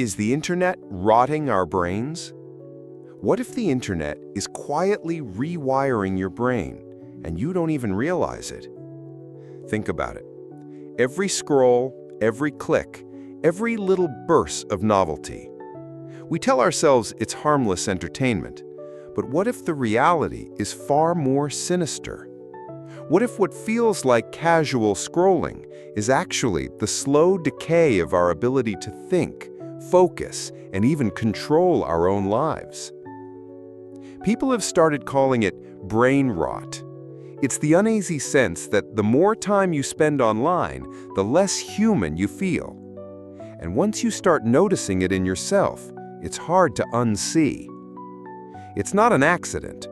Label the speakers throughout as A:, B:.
A: Is the internet rotting our brains? What if the internet is quietly rewiring your brain and you don't even realize it? Think about it. Every scroll, every click, every little burst of novelty. We tell ourselves it's harmless entertainment, but what if the reality is far more sinister? What if what feels like casual scrolling is actually the slow decay of our ability to think, focus, and even control our own lives? People have started calling it brain rot. It's the uneasy sense that the more time you spend online, the less human you feel. And once you start noticing it in yourself, it's hard to unsee. It's not an accident.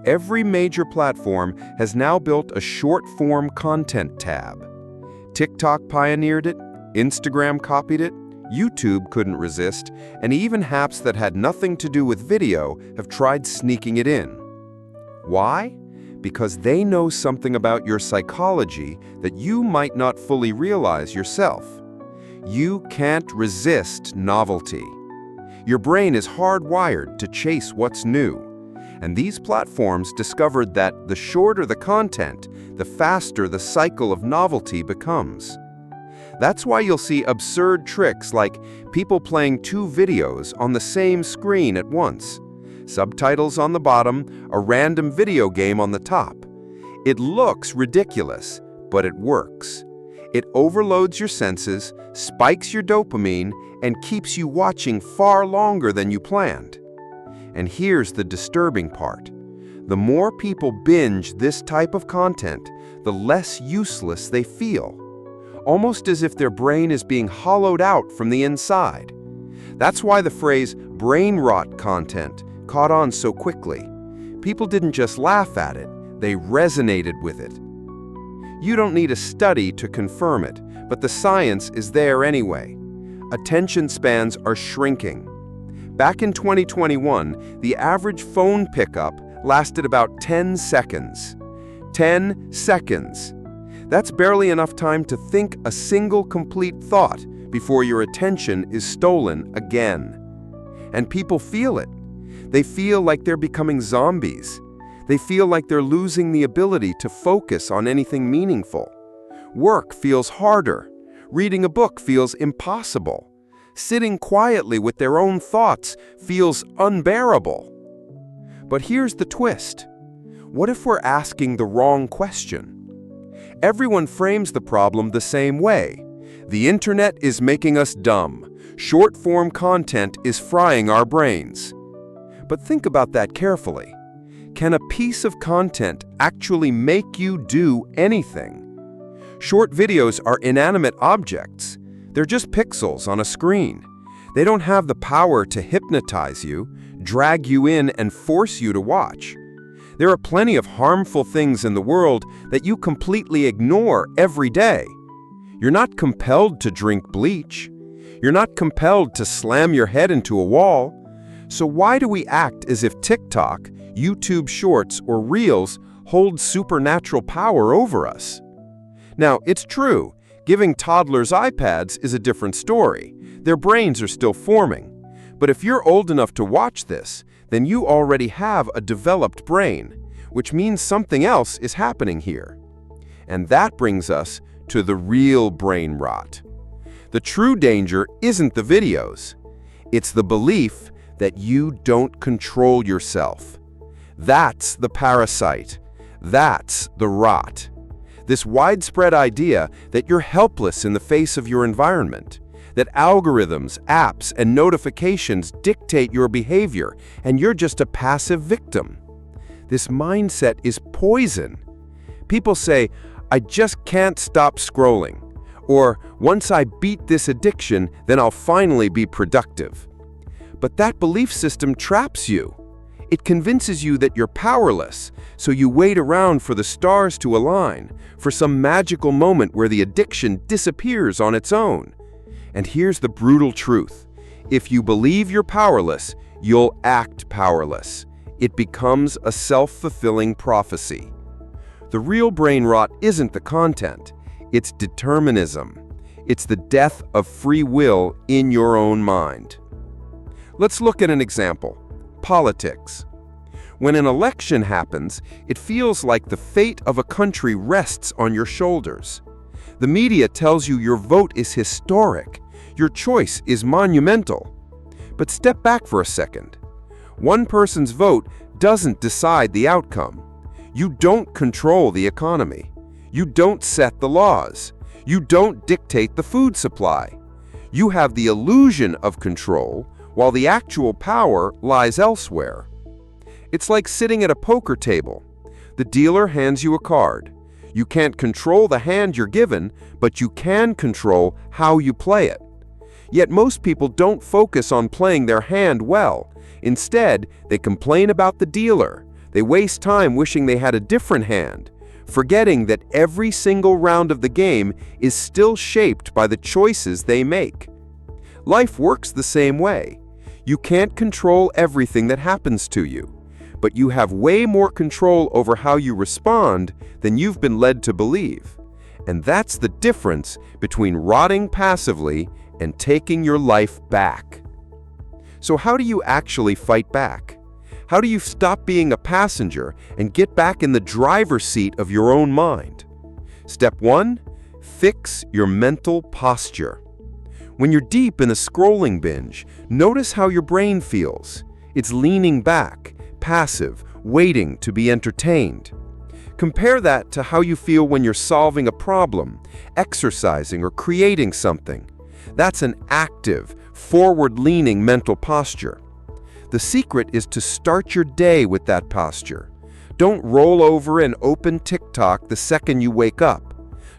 A: Every major platform has now built a short-form content tab. TikTok pioneered it, Instagram copied it, YouTube couldn't resist, and even apps that had nothing to do with video have tried sneaking it in. Why? Because they know something about your psychology that you might not fully realize yourself. You can't resist novelty. Your brain is hardwired to chase what's new. And these platforms discovered that the shorter the content, the faster the cycle of novelty becomes. That's why you'll see absurd tricks like people playing two videos on the same screen at once, subtitles on the bottom, a random video game on the top. It looks ridiculous, but it works. It overloads your senses, spikes your dopamine, and keeps you watching far longer than you planned. And here's the disturbing part. The more people binge this type of content, the less useless they feel. Almost as if their brain is being hollowed out from the inside. That's why the phrase brain rot content caught on so quickly. People didn't just laugh at it, they resonated with it. You don't need a study to confirm it, but the science is there anyway. Attention spans are shrinking. Back in 2021, the average phone pickup lasted about 10 seconds. 10 seconds. That's barely enough time to think a single complete thought before your attention is stolen again. And people feel it. They feel like they're becoming zombies. They feel like they're losing the ability to focus on anything meaningful. Work feels harder. Reading a book feels impossible. Sitting quietly with their own thoughts feels unbearable. But here's the twist. What if we're asking the wrong question? Everyone frames the problem the same way. The internet is making us dumb. Short-form content is frying our brains. But think about that carefully. Can a piece of content actually make you do anything? Short videos are inanimate objects. They're just pixels on a screen. They don't have the power to hypnotize you, drag you in, and force you to watch. There are plenty of harmful things in the world that you completely ignore every day. You're not compelled to drink bleach. You're not compelled to slam your head into a wall. So why do we act as if TikTok, YouTube Shorts, or Reels hold supernatural power over us? Now, it's true, giving toddlers iPads is a different story. Their brains are still forming. But if you're old enough to watch this, then you already have a developed brain, which means something else is happening here. And that brings us to the real brain rot. The true danger isn't the videos. It's the belief that you don't control yourself. That's the parasite. That's the rot. This widespread idea that you're helpless in the face of your environment, that algorithms, apps, and notifications dictate your behavior, and you're just a passive victim. This mindset is poison. People say, "I just can't stop scrolling," or "Once I beat this addiction, then I'll finally be productive." But that belief system traps you. It convinces you that you're powerless, so you wait around for the stars to align, for some magical moment where the addiction disappears on its own. And here's the brutal truth. If you believe you're powerless, you'll act powerless. It becomes a self-fulfilling prophecy. The real brain rot isn't the content, it's determinism. It's the death of free will in your own mind. Let's look at an example. Politics. When an election happens, it feels like the fate of a country rests on your shoulders. The media tells you your vote is historic, your choice is monumental. But step back for a second. One person's vote doesn't decide the outcome. You don't control the economy. You don't set the laws. You don't dictate the food supply. You have the illusion of control, while the actual power lies elsewhere. It's like sitting at a poker table. The dealer hands you a card. You can't control the hand you're given, but you can control how you play it. Yet most people don't focus on playing their hand well. Instead, they complain about the dealer. They waste time wishing they had a different hand, forgetting that every single round of the game is still shaped by the choices they make. Life works the same way. You can't control everything that happens to you, but you have way more control over how you respond than you've been led to believe. And that's the difference between rotting passively and taking your life back. So how do you actually fight back? How do you stop being a passenger and get back in the driver's seat of your own mind? Step 1, fix your mental posture. When you're deep in a scrolling binge, notice how your brain feels. It's leaning back, passive, waiting to be entertained. Compare that to how you feel when you're solving a problem, exercising, or creating something. That's an active, forward-leaning mental posture. The secret is to start your day with that posture. Don't roll over and open TikTok the second you wake up.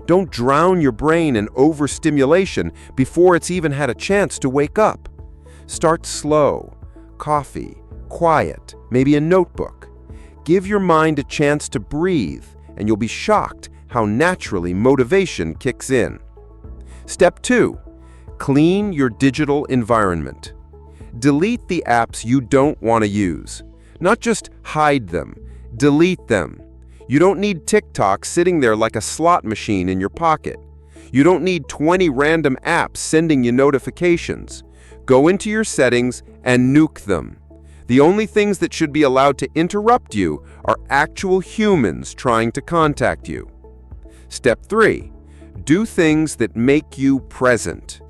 A: Don't drown your brain in overstimulation before it's even had a chance to wake up. Start slow, coffee, quiet, maybe a notebook. Give your mind a chance to breathe, and you'll be shocked how naturally motivation kicks in. Step 2, clean your digital environment. Delete the apps you don't want to use. Not just hide them, delete them. You don't need TikTok sitting there like a slot machine in your pocket. You don't need 20 random apps sending you notifications. Go into your settings and nuke them. The only things that should be allowed to interrupt you are actual humans trying to contact you. Step 3, do things that make you present.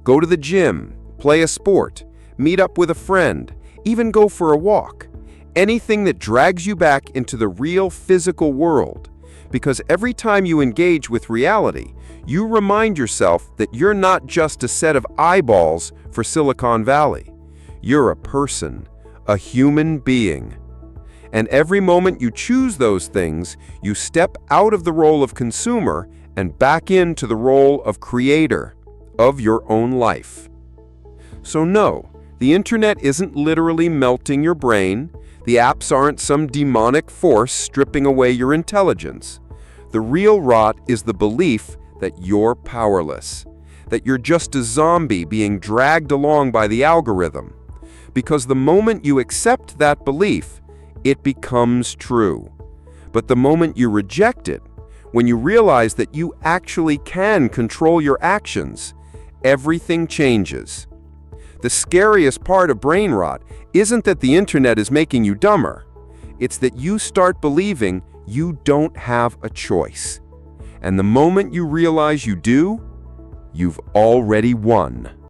A: Go to the gym, play a sport, meet up with a friend, even go for a walk. Anything that drags you back into the real physical world. Because every time you engage with reality, you remind yourself that you're not just a set of eyeballs for Silicon Valley. You're a person, a human being. And every moment you choose those things, you step out of the role of consumer and back into the role of creator of your own life. So no, the internet isn't literally melting your brain. The apps aren't some demonic force stripping away your intelligence. The real rot is the belief that you're powerless, that you're just a zombie being dragged along by the algorithm. Because the moment you accept that belief, it becomes true. But the moment you reject it, when you realize that you actually can control your actions, everything changes. The scariest part of brain rot isn't that the internet is making you dumber. It's that you start believing you don't have a choice. And the moment you realize you do, you've already won.